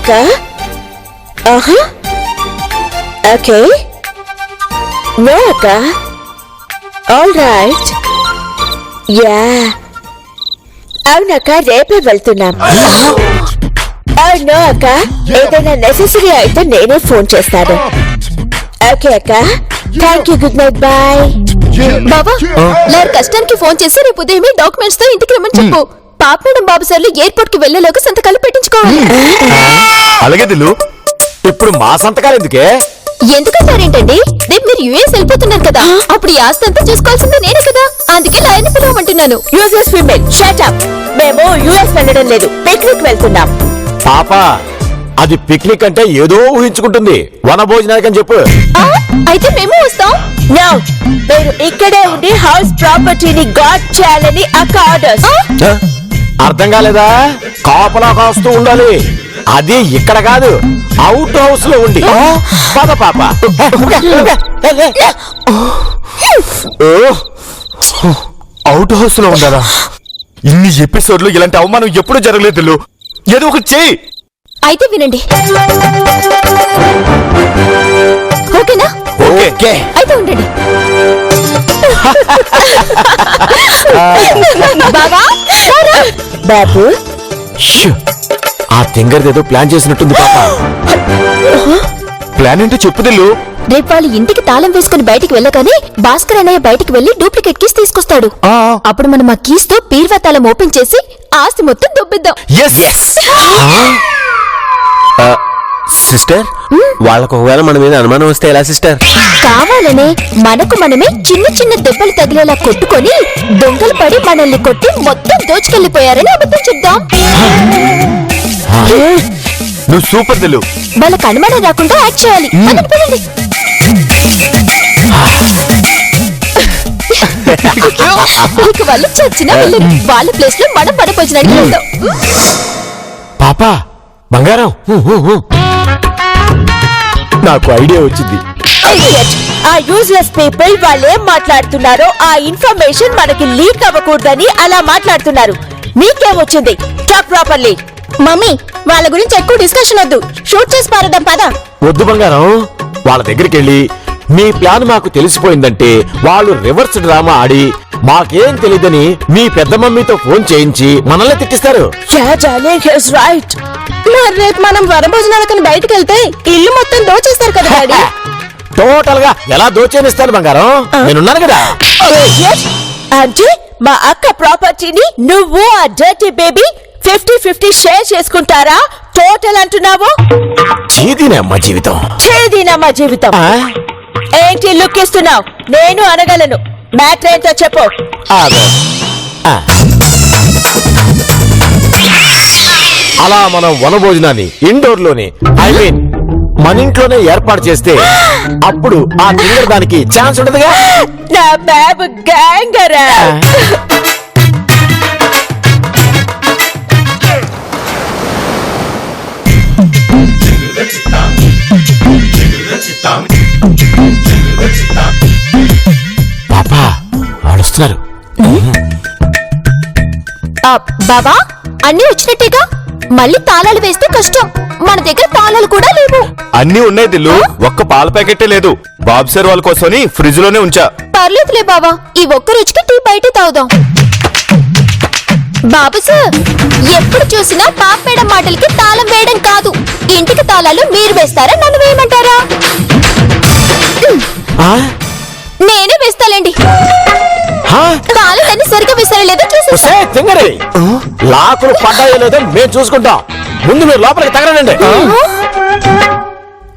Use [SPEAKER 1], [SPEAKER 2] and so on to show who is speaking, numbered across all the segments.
[SPEAKER 1] అక్క okay no అక్క all right yeah అవునక్క రేపే వెళ్తున్నాం నో అక్క ఏదైనా నెసెసరీ అయితే నేనే ఫోన్ చేస్తాను ఓకే అక్క thank you good night bye
[SPEAKER 2] బాబా నా కష్టానికి ఫోన్ చేసి రేపు ఉదయమే డాక్యుమెంట్స్ తో ఇంటికి రమ్మని చెప్పు పాప మేడం బాబు సార్లు ఎయిర్పోర్ట్ కి వెళ్లేలోగా సంతకాలు పెట్టించుకోవాలి.
[SPEAKER 3] అలాగే దిల్లు ఇప్పుడు మా సంతకాలు ఎందుకే?
[SPEAKER 2] ఎందుకంటారేంటండి రేపు మీరు యుఎస్ వెళ్ళిపోతున్నారు కదా అప్పుడు ఈ ఆస్తి అంతా చూసుకోవాల్సిందే నేనే కదా అందుకే నాయన పిలవమంటున్నాను.
[SPEAKER 1] యూజ్లెస్ ఫీమేల్ షట్ అప్ మేము యుఎస్ వెళ్ళడం లేదు పిక్నిక్ వెళ్తున్నాం.
[SPEAKER 3] పాప అది పిక్నిక్ అంటే ఏదో ఊహించుకుంటుంది వన భోజనానికి అని చెప్పు.
[SPEAKER 2] అయితే మేము వస్తాం.
[SPEAKER 1] నో మీరు ఇక్కడే ఉండి హౌస్ ప్రాపర్టీని గాడ్ చేయాలని అక్క ఆర్డర్స్.
[SPEAKER 3] అర్థం కాలేదా? కాపలా కాస్తూ ఉండాలి. అది ఇక్కడ కాదు అవుట్ హౌస్ లో ఉండి. పద పాప. అవుట్ హౌస్ లో ఉండాలా? ఇన్ని ఎపిసోడ్లు ఇలాంటి అవమానం ఎప్పుడు జరగలేదు. ఏదో ఒక చెయ్యి.
[SPEAKER 2] అయితే వినండి ఓకేనా?
[SPEAKER 3] ఓకే
[SPEAKER 2] అయితే ఉండండి. బాబా
[SPEAKER 1] బాబు
[SPEAKER 3] ఆ తింగర్దేదో ప్లాన్ చేసినట్టుంది పాప. ప్లాన్ ఏంటో చెప్పు దిల్లు.
[SPEAKER 2] రేపు వాళ్ళు ఇంటికి తాళం వేసుకుని బయటికి వెళ్ళగానే భాస్కర్ అన్నయ్య బయటికి వెళ్లి డూప్లికేట్ కీస్ తీసుకొస్తాడు. అప్పుడు మనం ఆ కీస్ తో బీర్వా తాళం ఓపెన్ చేసి ఆస్తి మొత్తం దొబ్బిద్దాం.
[SPEAKER 3] సిస్టర్ వాళ్ళకు ఒకవేళ మన మీద అనుమానం వస్తే ఎలా సిస్టర్?
[SPEAKER 2] కావాలనే మనకు మనమే చిన్న చిన్న దెబ్బలు తగిలేలా కొట్టుకొని దొంగలు పడి మనల్ని కొట్టి మొత్తం దోచుకెళ్లిపోయారని అబద్ధం చెప్దాం.
[SPEAKER 3] నువ్వు సూపర్ దిల్లు.
[SPEAKER 2] వాళ్ళకి అనుమానం రాకుండా యాక్ట్ చేయాలి. ఇక వాళ్ళు చచ్చినా వెళ్ళరు. వాళ్ళ ప్లేస్ లో మనం పడపోయినట్టు వెళ్దాం.
[SPEAKER 3] పాప బంగారం నాకు ఐడియా వచ్చింది.
[SPEAKER 1] ఆ యూజ్లెస్ పీపుల్ వాళ్ళు ఏం మాట్లాడుతున్నారో ఆ ఇన్ఫర్మేషన్ మనకి లీక్ అవ్వకూడదని అలా మాట్లాడుతున్నారు. మీకేమొచ్చింది? Talk properly.
[SPEAKER 2] మమ్మీ వాళ్ళ గురించి ఎక్కువ డిస్కషన్ వద్దు. షూట్ చేసి పారదాం పద.
[SPEAKER 3] వద్దు బంగారం. వాళ్ళ దగ్గరికి వెళ్ళి మీ ప్లాన్ మాకు తెలిసిపోయిందంటే వాళ్ళు రివర్స్ డ్రామా ఆడి మాకేం తెలియదని మీ పెద్ద మమ్మీతో ఫోన్ చేయించి మనల్ని తిట్టిస్తారు.
[SPEAKER 1] రైట్.
[SPEAKER 2] మరి రేపు మనం వనభోజనాలకని బయటకు వెళ్తే ఇల్లు మొత్తం దోచేస్తారు కదా డాడీ.
[SPEAKER 3] టోటల్ గా ఎలా దోచేనిస్తాను బంగారం, నేనున్నాను కదా.
[SPEAKER 1] అంటే మా అక్క ప్రాపర్టీని నువ్వు ఆ డర్టీ బేబీ 50-50 షేర్ చేసుకుంటారా? టోటల్ అంటున్నావు?
[SPEAKER 3] చేదినమ్మా జీవితం.
[SPEAKER 1] చేదినమ్మా జీవితం ఏంటి లుక్ ఇస్తున్నావు? నేను అనగలను. మ్యాటర్ ఏంటో చెప్పు.
[SPEAKER 3] అలా మనం వనభోజనాన్ని ఇండోర్ లోనే ఐ మీన్ మన ఇంట్లోనే ఏర్పాటు చేస్తే అప్పుడు ఆ తిరగడానికి ఛాన్స్ ఉండదుగా.
[SPEAKER 1] నా బాబు గ్యాంగరా.
[SPEAKER 3] పాపా వాడుస్తున్నారు.
[SPEAKER 2] బాబా అన్ని వచ్చినట్టేగా. మళ్ళీ తాళాలు వేస్తే కష్టం. మన దగ్గర తాళాలు కూడా లేవు.
[SPEAKER 4] అన్ని ఉన్నాయి దిల్లు, ఒక్క పాల ప్యాకెటే లేదు. బాబు సార్ వాళ్ళ కోసమని ఫ్రిడ్జ్ లోనే ఉంచా.
[SPEAKER 2] పర్లేదులే బాబా, ఈ ఒక్క రోజుకి టీ బయట తాగుదాం. బాబు సార్ ఎప్పుడు చూసినా పాప మేడం మాటలకి తాళం వేయడం కాదు. ఇంటికి తాళాలు మీరు వేస్తారా నన్ను వేయమంటారా? నేనే వేస్తాలేండి. తాళాలన్నీ సరిగ్గా వేస్తారా లేదో చూసి
[SPEAKER 3] లాకులు పడ్డాయో లేదో మేము చూసుకుంటాం. ముందు మీరు లోపలికి తగలనండి.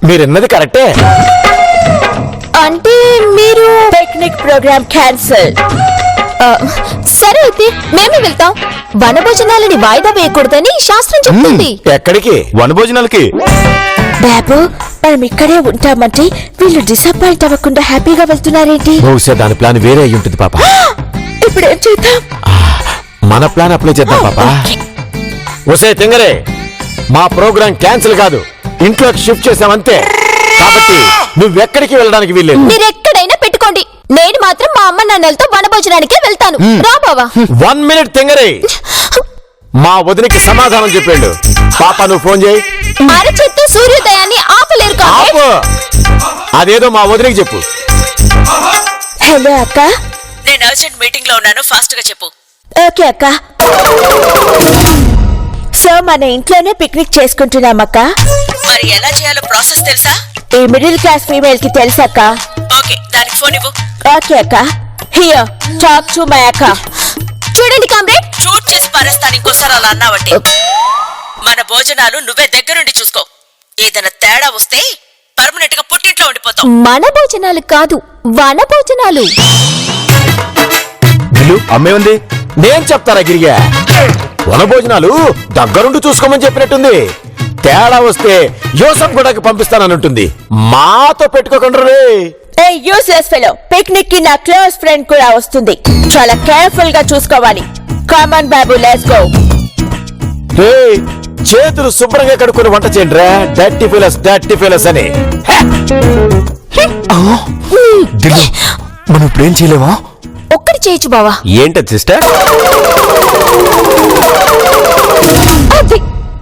[SPEAKER 3] మీరన్నది కరెక్టే.
[SPEAKER 2] అంటే మీరు
[SPEAKER 1] పిక్నిక్ ప్రోగ్రామ్ క్యాన్సిల్.
[SPEAKER 2] సరే అయితే మేమే వెళ్తాం. వనభోజనాలని వాయిదా వేయకూడదని శాస్త్రం చెప్తుంది.
[SPEAKER 3] ఎక్కడికి?
[SPEAKER 4] వనభోజనాలకి.
[SPEAKER 1] బాబు మనం ఇక్కడే ఉంటామంటే వీళ్ళు డిసప్పాయింట్ అవ్వకుండా హ్యాపీగా వెళ్తున్నారేంటి?
[SPEAKER 3] బహుశా దాని ప్లాన్ వేరే అయి ఉంటుంది పాప.
[SPEAKER 1] ఇప్పుడు ఏం చేద్దాం?
[SPEAKER 3] మన ప్లాన్ అప్లై చేద్దాం పాప. ఒసే తింగరే, మా ప్రోగ్రాం క్యాన్సిల్ కాదు, ఇంట్లోకి షిఫ్ట్ చేసామంతే. కాబట్టి నువ్వెక్కడికి వెళ్ళడానికి వీల్లేదు.
[SPEAKER 2] మీరు ఎక్కడైనా పెట్టుకోండి. నేను మాత్రం మా అమ్మ నాన్నలతో వనభోజనానికే వెళ్తాను. రా బావా.
[SPEAKER 3] 1 minute తింగరే. మా వదినికి సమాధానం చెప్పాడు. పాప నువ్వు ఫోన్ చేయి.
[SPEAKER 2] అరచేత్తో సూర్యోదయాన్ని ఆపలేరు కామ్రేడ్.
[SPEAKER 3] ఆపు. అదేదో మా వదినికి చెప్పు.
[SPEAKER 1] హలో అక్క.
[SPEAKER 5] నేను అర్జెంట్ మీటింగ్ లో ఉన్నాను, ఫాస్ట్ గా చెప్పు.
[SPEAKER 1] ఓకే అక్క. సో మన ఇంట్లోనే పిక్నిక్ చేసుకుంటున్నామక్క.
[SPEAKER 5] మరి ఎలా చేయాలో ప్రాసెస్ తెలుసా?
[SPEAKER 1] ఈ మిడిల్ క్లాస్ ఫీమేల్ కి తెలుసక్క.
[SPEAKER 5] ఓకే, దానికి ఫోన్ ఇవ్వు.
[SPEAKER 1] ఓకే అక్క. హియర్ టాక్ టు మై అక్క.
[SPEAKER 2] చూడండి కామ్రేడ్,
[SPEAKER 5] షూట్ చేసి పారేస్తాను ఇంకోసారి అలా అన్నావంటే. మన భోజనాలు నువ్వే దగ్గరుండి చూసుకో. ఏదైనా తేడా వస్తే పర్మనెంట్ గా పుట్టింట్లో ఉండిపోతాం.
[SPEAKER 2] మన భోజనాలు కాదు, వన భోజనాలు.
[SPEAKER 4] దిల్లు అమ్మే ఉంది.
[SPEAKER 3] నేను చెప్తారా గిరిగా? వనభోజనాలు దగ్గరుండి చూసుకోమని చెప్పినట్టుంది. తేడా వస్తే యోసఫ్ గూడకి పంపిస్తానంటుంది. మాతో పెట్టుకోకుండా రే.
[SPEAKER 1] ఏ యూస్లెస్ ఫెలో, పిక్నిక్ కి నా క్లోజ్ ఫ్రెండ్ కూడా వస్తుంది. చాలా కేర్ఫుల్ గా చూసుకోవాలి. కామన్ బాబు, లెట్స్ గో.
[SPEAKER 3] రే, చేతులు శుభ్రంగా కడుక్కొని వంట చేయండి రా. డర్టీ ఫెలస్ అని.
[SPEAKER 4] దిల్లు మనం ఇప్పుడు ఏం చేయలేమా?
[SPEAKER 2] ఒక్కటి చేయొచ్చు బావా.
[SPEAKER 4] ఏంటది సిస్టర్?
[SPEAKER 2] అది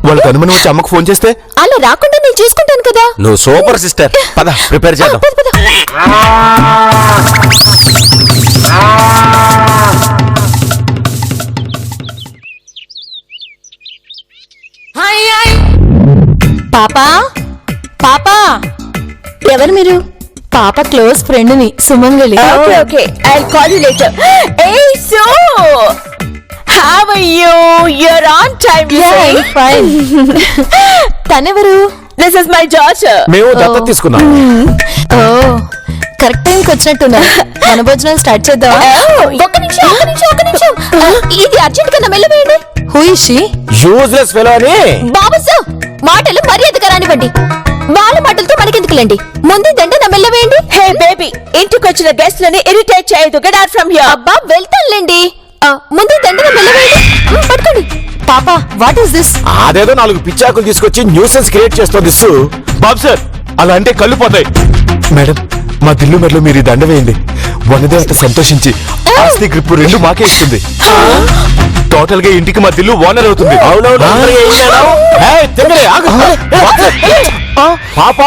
[SPEAKER 4] వాళ్ళకి అనుమానం వచ్చి అమ్మకు ఫోన్ చేస్తే?
[SPEAKER 2] అలా రాకుండా నేను చూసుకుంటాను కదా.
[SPEAKER 4] నువ్వు సూపర్ సిస్టర్. పద ప్రిపేర్ చేద్దాం.
[SPEAKER 2] పద, పద. పాపా, పాపా, ఎవరు మీరు? పాప క్లోజ్ ఫ్రెండ్ ని, Sumangali.
[SPEAKER 1] Okay okay, I'll call you later. ఏ so how are you? You're on time.
[SPEAKER 2] Fine. తనెవరు?
[SPEAKER 1] This is my daughter.
[SPEAKER 3] మేము దత్తత తీసుకున్నాం.
[SPEAKER 2] ఓ, కరెక్ట్ టైంకి వచ్చినట్టున్నా. మన భోజనాలు స్టార్ట్ చేద్దామా? ఒక్క నిమిషం, ఒక్క నిమిషం, ఒక్క నిమిషం. ఇది అర్జెంట్ గా నా మెల్లవేయండి. Who is she?
[SPEAKER 3] Useless fellow అని.
[SPEAKER 2] బాబు సార్, మాటలు మర్యాదగా రానివ్వండి. వాళ్ళ మాటలతో మనకెందుకులేండి. ముందు దండ నా మెల్లవేయండి.
[SPEAKER 1] హే బేబీ, ఇంటికొచ్చిన గెస్ట్ లని ఇరిటేట్ చేయదు. Get out from here.
[SPEAKER 2] అబ్బా వెళ్తానులేండి. ముందు దండ నా మెల్లవేయండి. పట్టుకోండి. పాపా, వాట్ ఈస్ దిస్?
[SPEAKER 3] అదేదో 4 పిచ్చాకులు తీసుకొచ్చి న్యూసెన్స్ క్రియేట్ చేస్తుంది.
[SPEAKER 4] బాబు సార్, అలా అంటే కళ్ళు పోతాయి. మేడం, మా దిల్లు మెడలో మీరు ఈ దండ వేయండి. వనదేవత సంతోషించి ఆస్తి గ్రిప్ 2 మాకే ఇస్తుంది. టోటల్ గా ఇంటికి మా దిల్లు ఓనర్ అవుతుంది.
[SPEAKER 3] పాప,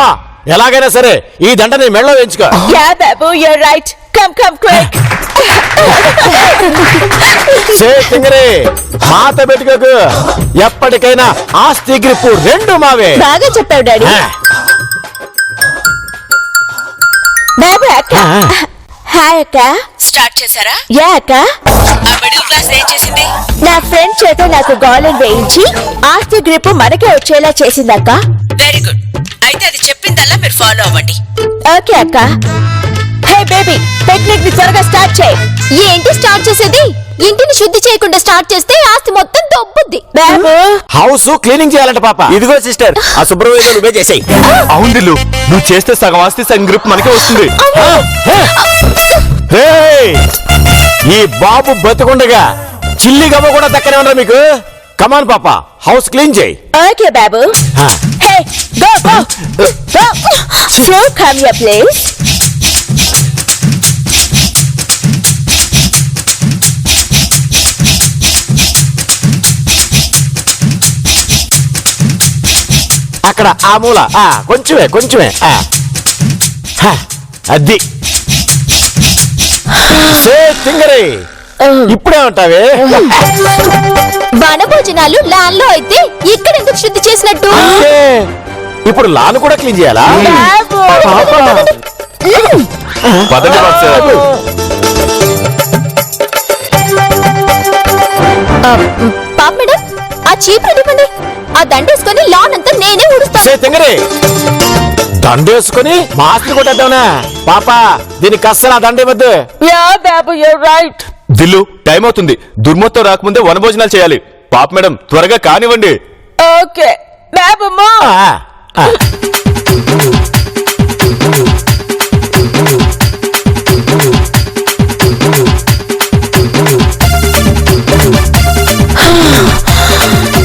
[SPEAKER 3] ఎలాగైనా సరే ఈ దండని మెళ్ళో వేయించుకో.
[SPEAKER 1] యా బాబు, you're right. Come come quick.
[SPEAKER 3] మాత పెట్టుకోకు. ఎప్పటికైనా ఆస్తి గ్రిప్ 2 మావే.
[SPEAKER 1] బాగా చెప్పావు డాడీ. బాబు అక్క. హాయ్ అక్క.
[SPEAKER 5] స్టార్ట్ చేశారా?
[SPEAKER 1] యా అక్క.
[SPEAKER 5] ఆ మిడిల్ క్లాస్ ఏం చేసింది?
[SPEAKER 1] నా ఫ్రెండ్ చేత నాకు గాలిని వేయించి ఆస్తి గ్రిప్ మనకే వచ్చేలా చేసిందక్క.
[SPEAKER 5] Very good. అయితే అది చెప్పిందల్లా మీరు ఫాలో అవ్వండి.
[SPEAKER 1] ఓకే అక్క. హే బేబీ, పిక్నిక్ ని త్వరగా స్టార్ట్ చేయి.
[SPEAKER 2] ఏంటి స్టార్ట్ చేసేది? ఇంటిని శుద్ధి చేయకుండా స్టార్ట్ చేస్తే ఆస్తి మొత్తం దొబ్బుద్ది.
[SPEAKER 1] బాబు,
[SPEAKER 3] హౌస్ క్లీనింగ్ చేయాలంట పాప.
[SPEAKER 4] ఇదిగో సిస్టర్, ఆ శుభ్రమైన నువ్వే చేసాయి. అవును దిల్లు, నువ్వు చేస్తే సగం ఆస్తి సగం గ్రిప్ మనకే వస్తుంది.
[SPEAKER 3] హే, ఈ బాబు బతుకుండగా చిల్లి గవ్వ కూడా దక్కనే ఉండరా మీకు? కమాన్ పాప, హౌస్ క్లీన్ చేయి.
[SPEAKER 1] Okay Babu. Hey, go go go. So come here please.
[SPEAKER 3] అక్కడ ఆ మూల కొంచెమే కొంచెమే. అది తింగరే. ఇప్పుడే ఉంటావే.
[SPEAKER 2] వన భోజనాలు లాన్ లో అయితే ఇక్కడ ఎందుకు శుద్ధి చేసినట్టు?
[SPEAKER 3] అంటే ఇప్పుడు లాను కూడా క్లీన్ చేయాలా?
[SPEAKER 4] పదండి బాబు సార్.
[SPEAKER 2] పాప మేడం, ఆ చీపురు ఇవ్వండి. ఆ దండేసుకొని లాన్ అంతా నేనే ఊడుస్తాను.
[SPEAKER 3] తింగరే, దండేసుకుని మాస్టర్ కొట్టేద్దావునా? పాప, దీనికి అస్సలు ఆ దండే వద్దు.
[SPEAKER 1] యా బాబు, యూర్ రైట్.
[SPEAKER 4] దిల్లు, టైం అవుతుంది. దుర్మొత్తం రాకముందే వనభోజనాలు చేయాలి. పాప మేడం, త్వరగా కానివ్వండి.
[SPEAKER 1] ఓకే బాబు, మో.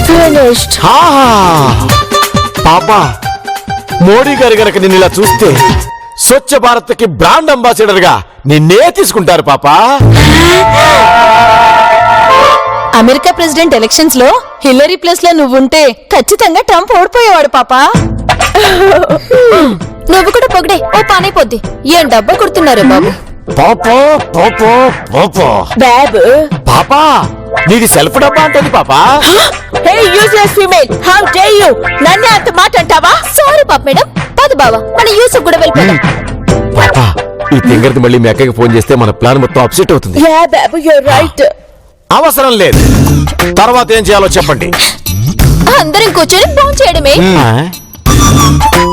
[SPEAKER 1] Finished.
[SPEAKER 3] పాప, మోడీ గారి గనక నిన్ను ఇలా చూస్తే స్వచ్ఛ భారత్ కి బ్రాండ్ అంబాసిడర్ గా నిన్నే తీసుకుంటారు పాప.
[SPEAKER 2] అమెరికా ప్రెసిడెంట్ ఎలక్షన్స్ లో హిల్లరీ ప్లేస్ లో నువ్వుంటే ఖచ్చితంగా ట్రంప్ ఓడిపోయేవాడు పాపా. నువ్వు కూడా పొగిడే ఓ పనైపోద్ది. ఏం డబ్బా కొడుతున్నారు బాబు.
[SPEAKER 3] పాపా పాపా పాపా
[SPEAKER 1] బాబు
[SPEAKER 3] పాపా నీది సెల్ఫ్ డబ్బా అంటుంది పాపా.
[SPEAKER 1] Hey useless female, how dare you, నన్నే అంత మాట అంటావా?
[SPEAKER 2] సారీ పాప మేడం. పద బావా మన యూసుఫ్ కూడా వెళ్ళిపోదాం.
[SPEAKER 3] పాపా ఈ తింగర్ది మళ్ళీ మీ అక్కకి ఫోన్ చేస్తే మన ప్లాన్ మొత్తం అప్సెట్ అవుతుంది.
[SPEAKER 1] యా బాబు యూర్ రైట్.
[SPEAKER 3] అవసరం లేదు, తర్వాత ఏం చేయాలో చెప్పండి.
[SPEAKER 2] అందరం కూర్చొని ఫోన్ చేయడమే.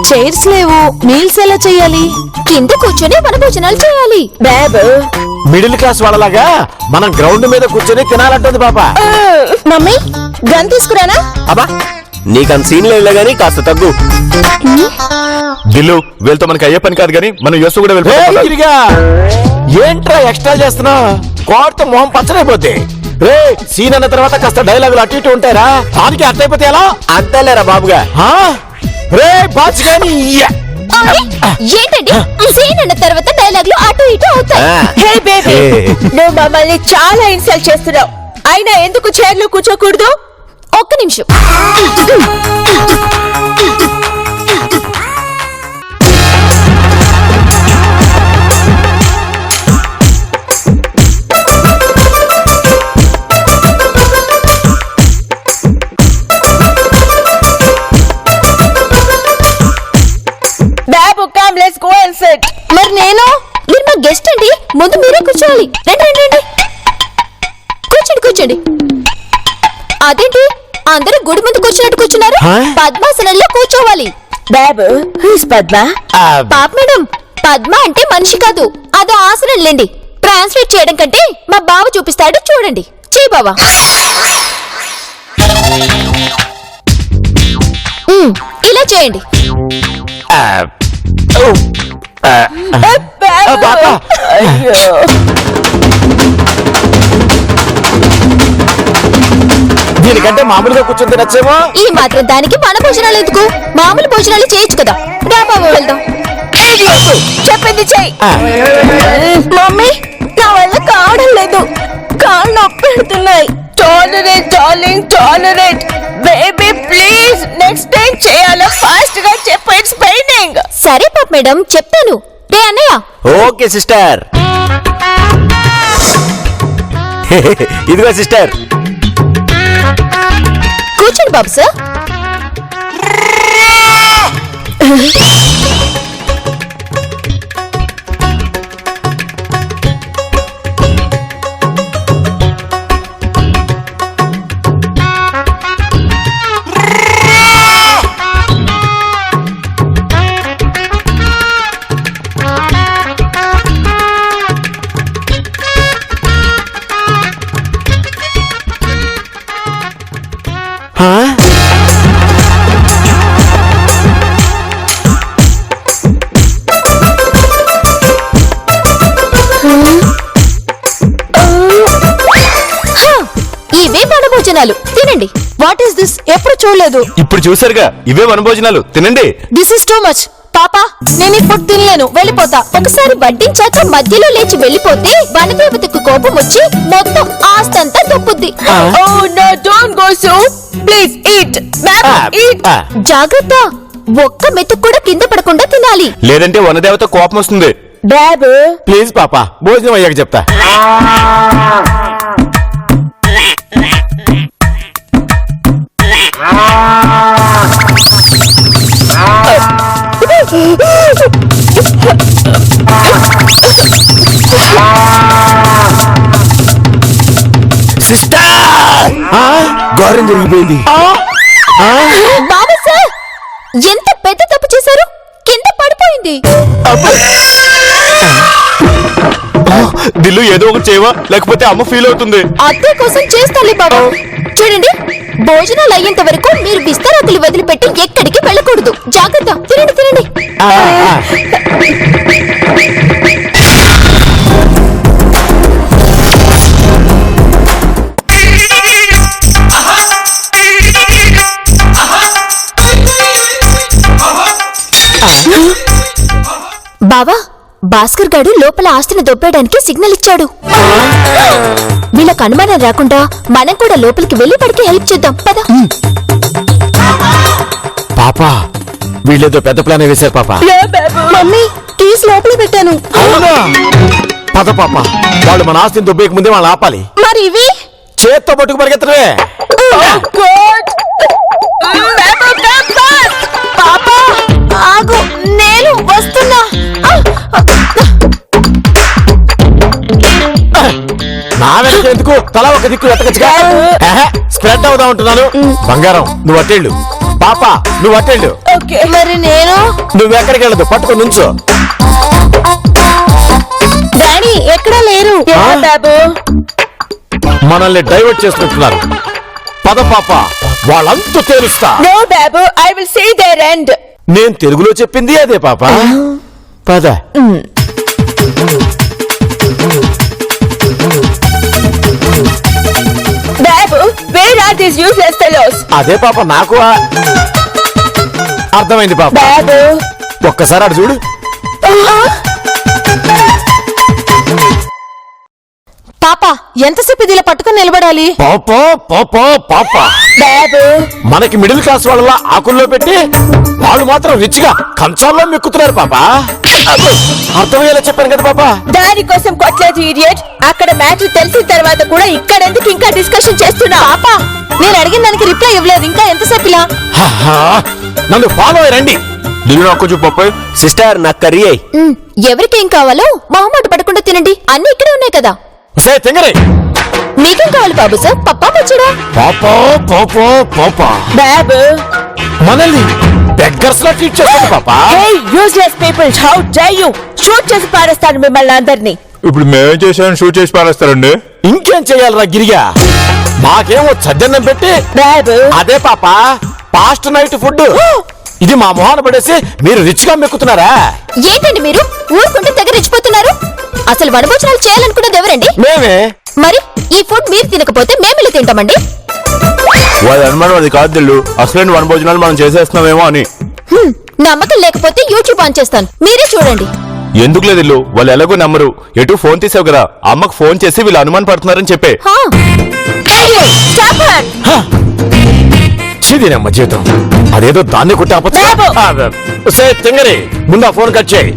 [SPEAKER 2] చైర్స్ లేవు, మీల్స్ ఎలా చేయాలి? కింద కూర్చొని వనభోజనాలు చేయాలి.
[SPEAKER 1] బాబు
[SPEAKER 3] మిడిల్ క్లాస్ వాళ్ళలాగా మనం గ్రౌండ్ మీద కూర్చొని తినాలంటుంది పాపా.
[SPEAKER 2] మమ్మీ గన్ తీసుకురానా?
[SPEAKER 4] అబ్బా నీకంత సీన్ లేదు గానీ కాస్త తగ్గు. దిల్లు వీళ్ళతో మనకి అయ్యే పని కాదు గానీ మనం యోసు కూడా వెళ్ళిపోతాం.
[SPEAKER 3] తిరిగా ఏంట్రా ఎక్స్ట్రా చేస్తున్నా? కోడితో మొహం పచ్చడైపోతే రే సీన్ అన్న తర్వాత కాస్త డైలాగులు అటు ఇటు ఉంటారా? దానికి అర్థమైపోతే ఎలా?
[SPEAKER 4] అంతేలేరా బాబుగా.
[SPEAKER 3] రే బాచ్ గాని
[SPEAKER 2] ఏంటండి సీన్ అన్న తర్వాత డైలాగులు అటు ఇటు అవుతాయి.
[SPEAKER 1] హే బేబీ, నువ్వు మమ్మల్ని చాలా ఇన్సల్ట్ చేస్తున్నావు. అయినా ఎందుకు చైర్లో కూర్చోకూడదు?
[SPEAKER 2] ఒక్క నిమిషం.
[SPEAKER 1] బాబు come let's go and sit.
[SPEAKER 2] మరి నేను? మీరు మా గెస్ట్ అండి, ముందు మీరే కూర్చోవాలి. రండి రండి రండి, కూర్చోండి కూర్చోండి. అదేంటి అందరూ గుడి ముందు కూర్చున్నట్టు కూర్చున్నారు? పద్మాసనంలో కూర్చోవాలి.
[SPEAKER 1] బాబు హూస్ పద్మ?
[SPEAKER 2] పాప మేడం, పద్మ అంటే మనిషి కాదు, అదో ఆసనం లేండి. ట్రాన్స్లేట్ చేయడం కంటే మా బావ చూపిస్తాడు, చూడండి. చేయి బావా. ఇలా చేయండి.
[SPEAKER 3] పాపా
[SPEAKER 1] అయ్యో
[SPEAKER 3] దీనికంటే మామూలుగా కూర్చొని తినచ్చేమో.
[SPEAKER 2] ఈ మాత్రం దానికి మన భోజనాలు ఎందుకు? మామూలు భోజనాలు చేయొచ్చు కదా. రా బాబు వెళ్దాం.
[SPEAKER 1] చెప్పింది చెయ్యి. మమ్మీ నా వల్ల కావడం లేదు, కాళ్ళు నొప్పి పెడుతున్నాయి. Tolerate darling, tolerate. Baby please next time చేయాలో ఫాస్ట్ గా చెప్పు. It's paining.
[SPEAKER 2] సరే పాప మేడం చెప్తాను. రే అన్నయ్య.
[SPEAKER 4] Okay sister. ఇదిగో సిస్టర్.
[SPEAKER 2] కూర్చోండి బాబు సార్. ఇవే వనభోజనాలు, తినండి. What is this? ఎప్పుడు చూడలేదు.
[SPEAKER 4] ఇప్పుడు చూసారుగా, ఇవే వనభోజనాలు, తినండి.
[SPEAKER 2] This is too much. పాపా నేను ఈ ఫుడ్ తినలేను, వెళ్ళిపోతా. ఒకసారి వడ్డించాక మధ్యలో లేచి వెళ్ళిపోతే వనదేవతకు కోపం వచ్చి మొత్తం ఆస్తంతా దొప్పుద్ది.
[SPEAKER 1] Oh no, don't go so. Please eat. Baby, eat.
[SPEAKER 2] జాగ్రత్త, ఒక్క మెతుకు కూడా కింద పడకుండా తినాలి.
[SPEAKER 4] లేదంటే వనదేవత కోపం వస్తుంది.
[SPEAKER 1] బాబు
[SPEAKER 3] ప్లీజ్ పాపా భోజనం అయ్యాక చెప్తా.
[SPEAKER 4] సిస్టర్
[SPEAKER 3] ఘోరం జరిగిపోయింది.
[SPEAKER 2] బాబా సార్ ఎంత పెద్ద తప్పు చేశారు, కింద పడిపోయింది.
[SPEAKER 4] దిల్లు ఏదో ఒకటి చేయవా, లేకపోతే అమ్మ ఫీల్ అవుతుంది.
[SPEAKER 2] అత్తే కోసం చేస్తాలే బాబు. చూడండి, భోజనాలు అయ్యేంత వరకు మీరు బిస్తరాకులు వదిలిపెట్టి ఎక్కడికి వెళ్ళకూడదు. జాగ్రత్త, తినండి తినండి. బావా భాస్కర్ గాడు లోపల ఆస్తిని దొబ్బేయడానికి సిగ్నల్ ఇచ్చాడు. వీళ్ళకు అనుమానం రాకుండా మనం కూడా లోపలికి వెళ్లి వాడికి హెల్ప్ చేద్దాం పద.
[SPEAKER 3] పాపా వీళ్ళేదో పెద్ద ప్లాన్ వేశారు పాపా.
[SPEAKER 1] మమ్మీ కీస్ లోపల పెట్టాను.
[SPEAKER 3] పద పాప, వాళ్ళు మన ఆస్తిని దొబ్బేయక ముందే వాళ్ళు ఆపాలి.
[SPEAKER 1] మరి ఇవి
[SPEAKER 3] చేత్తో పట్టుకు పరిగెత్తడమే.
[SPEAKER 1] పాపా ఆగు, నేను వస్తున్నా.
[SPEAKER 3] నా వెనక ఎందుకు, తల ఒక దిక్కు ఎత్తకచ్చుగా. స్ప్రెడ్ అవుదా ఉంటున్నాను. బంగారం నువ్వు అట్టేళ్ళు, పాప నువ్వు అట్టేళ్ళు.
[SPEAKER 1] మరి నేను
[SPEAKER 3] నువ్వెక్కడికి వెళ్ళదు, పట్టుకొని నుంచో.
[SPEAKER 1] డాడీ ఎక్కడా లేరు. బాబు
[SPEAKER 3] మనల్ని డైవర్ట్ చేస్తున్నారు. పద పాప, వాళ్ళంతా తేలుస్తా.
[SPEAKER 1] నో బాబు, I will see their end.
[SPEAKER 3] నేను తెలుగులో చెప్పింది అదే పాప. పద.
[SPEAKER 1] బాబు, where are these useless fellows?
[SPEAKER 3] అదే పాప నాకు అర్థమైంది పాప.
[SPEAKER 1] బాబు
[SPEAKER 3] ఒక్కసారి అటు చూడు.
[SPEAKER 1] పాప ఎంతసేపు ఇది ఇలా పట్టుకుని నిలబడాలి?
[SPEAKER 3] పాప పాప పాప,
[SPEAKER 1] బాబు
[SPEAKER 3] మనకి మిడిల్ క్లాస్ వాళ్ళ ఆకుల్లో పెట్టి వాళ్ళు మాత్రం రిచ్ గా కంచాల్లో మెక్కుతున్నారు పాప. అర్థమయ్యేలా చెప్పాను కదా పాప.
[SPEAKER 1] దాని కోసం కొట్టలేదు ఇడియట్. అక్కడ మ్యాటర్ తెలిసిన తర్వాత కూడా ఇక్కడ ఎందుకు ఇంకా డిస్కషన్ చేస్తున్నా? పాప నేను అడిగిన దానికి రిప్లై ఇవ్వలేదు. ఇంకా ఎంతసేపు ఇలా?
[SPEAKER 3] నన్ను ఫాలో అయ్యి రండి.
[SPEAKER 4] కొంచెం పప్పు సిస్టర్ నాకు కర్రీ అయ్యి.
[SPEAKER 2] ఎవరికేం కావాలో మొహమాట పడకుండా తినండి, అన్ని ఇక్కడే ఉన్నాయి కదా.
[SPEAKER 3] తింగరే
[SPEAKER 2] మీకేం కావాలి బాబు సార్? పప్పా పచ్చడా?
[SPEAKER 3] పాప పాప పాప,
[SPEAKER 1] బాబు
[SPEAKER 3] మనల్ని బెగ్గర్స్ లా ట్రీట్ చేస్తుంది పాప.
[SPEAKER 1] Hey useless people, how dare you! Shoot చేసి పారేస్తాను మిమ్మల్ని అందరినీ.
[SPEAKER 4] ఇప్పుడు మేమేం చేశాను, షూట్ చేసి పారేస్తారండి.
[SPEAKER 3] ఇంకేం చెయ్యాలరా గిరిగా, మాకేమో చద్దన్నం పెట్టి
[SPEAKER 1] బాబు
[SPEAKER 3] అదే పాప పాస్ట్ నైట్ ఫుడ్. ఇది మా మొహాన పడేసి మీరు రిచ్ గా మెక్కుతున్నారా?
[SPEAKER 2] ఏంటండి మీరు ఊరుకుంటే దగ్గర రెచ్చిపోతున్నారు? అసలు వనభోజనాలు చేయాలనుకున్నది ఎవరండి?
[SPEAKER 3] మేమే.
[SPEAKER 2] మరి ఈ ఫుడ్ మీరు తినకపోతే మేమెళ్ళి తింటామండి.
[SPEAKER 4] వాళ్ళ అనుమానం అది కాదు దిల్లు, అసలు వన భోజనాలు మనం చేసేస్తున్నామేమో అని.
[SPEAKER 2] నమ్మకం లేకపోతే యూట్యూబ్ ఆన్ చేస్తాను, మీరే చూడండి.
[SPEAKER 4] ఎందుకు లేదు ఇల్లు, వాళ్ళు ఎలాగో నమ్మరు. ఎటు ఫోన్ తీసావు కదా, అమ్మకు ఫోన్ చేసి వీళ్ళు అనుమానం పడుతున్నారని చెప్పే.
[SPEAKER 2] హా.
[SPEAKER 3] చిదినమ్మ జీవితం, అదేదో దాన్ని కొట్టి తింగరి ముందు ఫోన్ కట్ చేయి.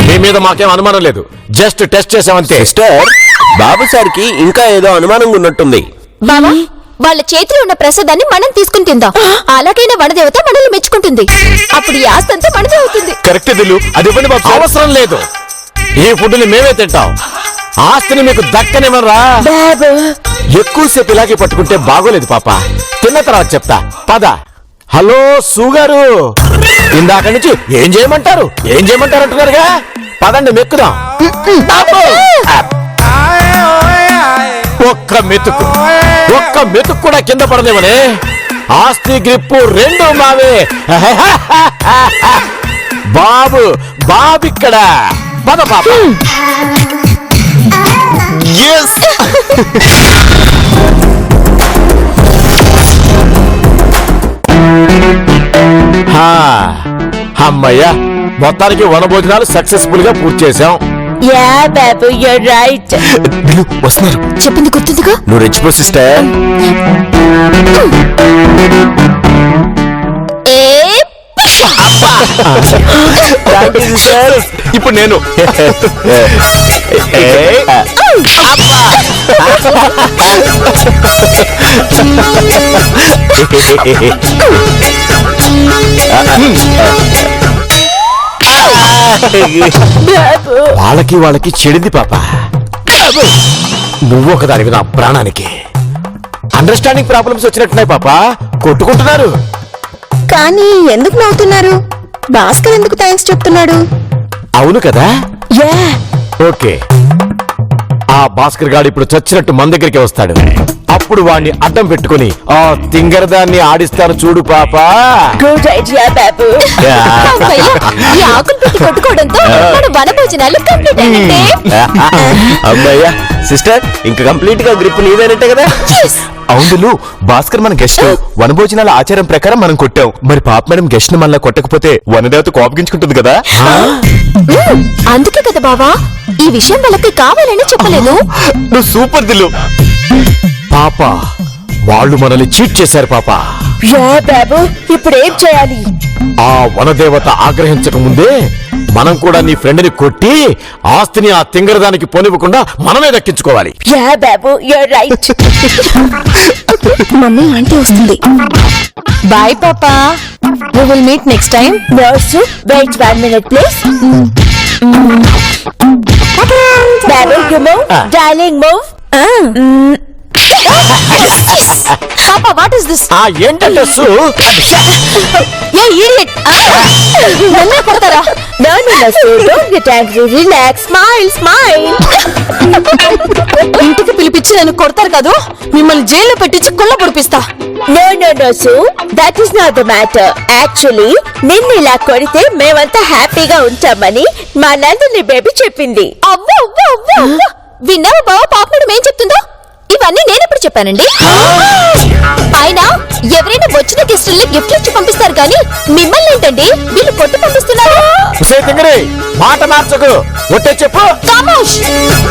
[SPEAKER 3] మీ మీద మాకేం అనుమానం లేదు, జస్ట్ టెస్ట్ చేసామంతే.
[SPEAKER 6] సిస్టర్, బాబు సార్కి ఇంకా ఏదో అనుమానంగా ఉన్నట్టుంది.
[SPEAKER 2] బాబా, వాళ్ళ చేతిలో ఉన్న ప్రసాదాన్ని మనం తీసుకుని తిందాం. అలాగైనా వనదేవత మనల్ని మెచ్చుకుంటుంది. అప్పుడు ఈ ఆస్తి అంతా మనదే అవుతుంది.
[SPEAKER 4] కరెక్ట్ దిల్లు, అది ఇవ్వండి బాబు.
[SPEAKER 3] అవసరం లేదు, ఈ ఫుడ్ ని మేమే తింటాం. ఆస్తిని మీకు దక్కనేమరా?
[SPEAKER 1] బాబు
[SPEAKER 3] ఎక్కువసేపు ఇలాగే పట్టుకుంటే బాగోలేదు పాప. తిన్న తర్వాత చెప్తా, పద. హలో సూగారు, ఇందాక నుంచి ఏం చేయమంటారు ఏం చేయమంటారు అంటున్నారుగా. పదండి మెక్కుదాం. ఒక్క మెతుకు కూడా కింద పడలేమనే. ఆస్తి గ్రిప్పు రెండు మావే. బాబిక్కడ. పద పాప. అమ్మయ్యా, మొత్తానికి వనభోజనాలు సక్సెస్ఫుల్ గా పూర్తి చేశాం.
[SPEAKER 1] యా బాబు, యూర్ రైట్.
[SPEAKER 4] దిల్లు వస్తున్నారు,
[SPEAKER 2] చెప్పింది గుర్తుందిగా.
[SPEAKER 6] నువ్వు రెచ్చిపో సిస్టర్.
[SPEAKER 4] ఇప్పుడు నేను
[SPEAKER 3] వాళ్ళకి చెడింది పాప. నువ్వు ఒక దానివి నా ప్రాణానికి. అండర్స్టాండింగ్ ప్రాబ్లమ్స్ వచ్చినట్టున్నాయి పాప, కొట్టుకుంటున్నారు.
[SPEAKER 1] కానీ ఎందుకు నవ్వుతున్నారు? భాస్కర్ ఎందుకు థ్యాంక్స్ చెప్తున్నాడు?
[SPEAKER 3] అవును కదా.
[SPEAKER 1] యా
[SPEAKER 3] ఓకే, ఆ భాస్కర్ గాడు ఇప్పుడు చచ్చినట్టు మన దగ్గరికి వస్తాడు. అప్పుడు వాణ్ణి అడ్డం పెట్టుకుని ఆ తింగరదాన్ని ఆడిస్తాను చూడు పాప.
[SPEAKER 1] గుడ్ ఐడియా బాబు.
[SPEAKER 2] అమ్మయ్య, ఈ ఆకులు పెట్టి కొట్టుకోవడంతో మన వనభోజనాలు కంప్లీట్ అయినట్టే.
[SPEAKER 6] అమ్మయ్యా సిస్టర్, ఇంకా కంప్లీట్ గా గ్రిప్ నీదేనట్టే కదా.
[SPEAKER 4] అవును, భాస్కర్ మన గెస్ట్. వనభోజనాల ఆచారం ప్రకారం మనం కొట్టాం. మరి పాప మేడం గెస్ట్ ని మళ్ళా కొట్టకపోతే వనదేవత కోపగించుకుంటుంది కదా.
[SPEAKER 2] అందుకే కదా బావా ఈ విషయం వాళ్ళకి కావాలని చెప్పలేదు.
[SPEAKER 4] నువ్వు సూపర్ దిల్లు.
[SPEAKER 3] పాప వాళ్ళు మనల్ని చీట్ చేశారు పాప.
[SPEAKER 1] యా బాబు ఇప్పుడు ఏం చేయాలి?
[SPEAKER 3] ఆ వనదేవత ఆగ్రహించక ముందే మనం కూడా నీ ఫ్రెండ్ ని కొట్టి ఆస్తిని ఆ తింగరదానికి పోనివ్వకుండా మనమే దక్కించుకోవాలి.
[SPEAKER 1] యా బాబు యూర్ రైట్.
[SPEAKER 2] మమ్మీ ఆంటీ వస్తుంది. బాయ్ పాపా, we will meet next time.
[SPEAKER 1] Nurse wait 1 minute please. బాబు యు మూవ్ డార్లింగ్ మూవ్.
[SPEAKER 2] పాపా వాట్ ఇస్ దిస్?
[SPEAKER 3] ఏంటంటే సు
[SPEAKER 2] ఏ ఇడియట్, నన్నే కొడతారా?
[SPEAKER 1] No, Su, don't get angry. Relax. Smile, smile.
[SPEAKER 2] ఇంటికి పిలిపించి నన్ను కొడతారు కదా, మిమ్మల్ని జైల్లో పెట్టించి కుళ్ళ పొడిపిస్తా.
[SPEAKER 1] No, Su. That is not the matter. Actually, నిన్ను ఇలా కొడితే మేమంతా హ్యాపీగా ఉంటామని మా నందిని బేబీ చెప్పింది.
[SPEAKER 2] అవ్వ అవ్వ అవ్వ అవ్వ, విన్నావా బావ పాప మేడం ఏం చెప్తుందో? ఇవన్నీ నేనెప్పుడు చెప్పానండి? అయినా ఎవరైనా వచ్చిన గెస్టుల్ని గిఫ్ట్లు ఇచ్చి పంపిస్తారు కానీ మిమ్మల్ని ఏంటండి వీళ్ళు కొట్టి పంపిస్తున్నారు?
[SPEAKER 3] మాట మార్చకు, ఒట్టే చెప్పు.
[SPEAKER 2] కామోష్,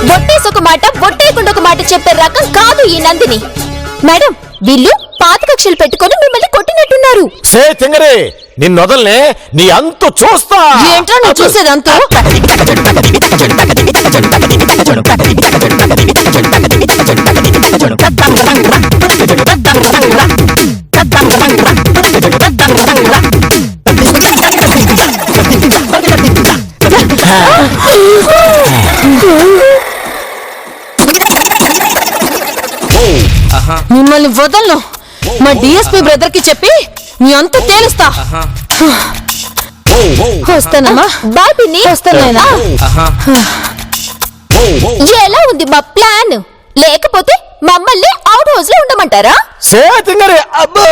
[SPEAKER 2] బొట్టేసి ఒక మాట బొట్టేయకుండా ఒక మాట చెప్పే రకం కాదు ఈ నందిని. మేడం వీళ్ళు పాత కక్షలు పెట్టుకొని మిమ్మల్ని కొట్టినట్టున్నారు.
[SPEAKER 3] సే తింగరే, నిన్నొదల్నే నీ అంతు చూస్తా.
[SPEAKER 2] ఏంట్రా నువ్వు చూసేది అంతు? మిమ్మల్ని వదలను. మా డిఎస్పీ బ్రదర్ కి చెప్పి నీ అంత తేలుస్తా. వస్తానమ్మా. బాయ్ పిన్ని. వస్తాను. ఎలా ఉంది మా ప్లాన్? లేకపోతే మమ్మల్ని అవుట్ హౌస్ లో ఉండమంటారా?
[SPEAKER 3] సే తింగరే అబ్బో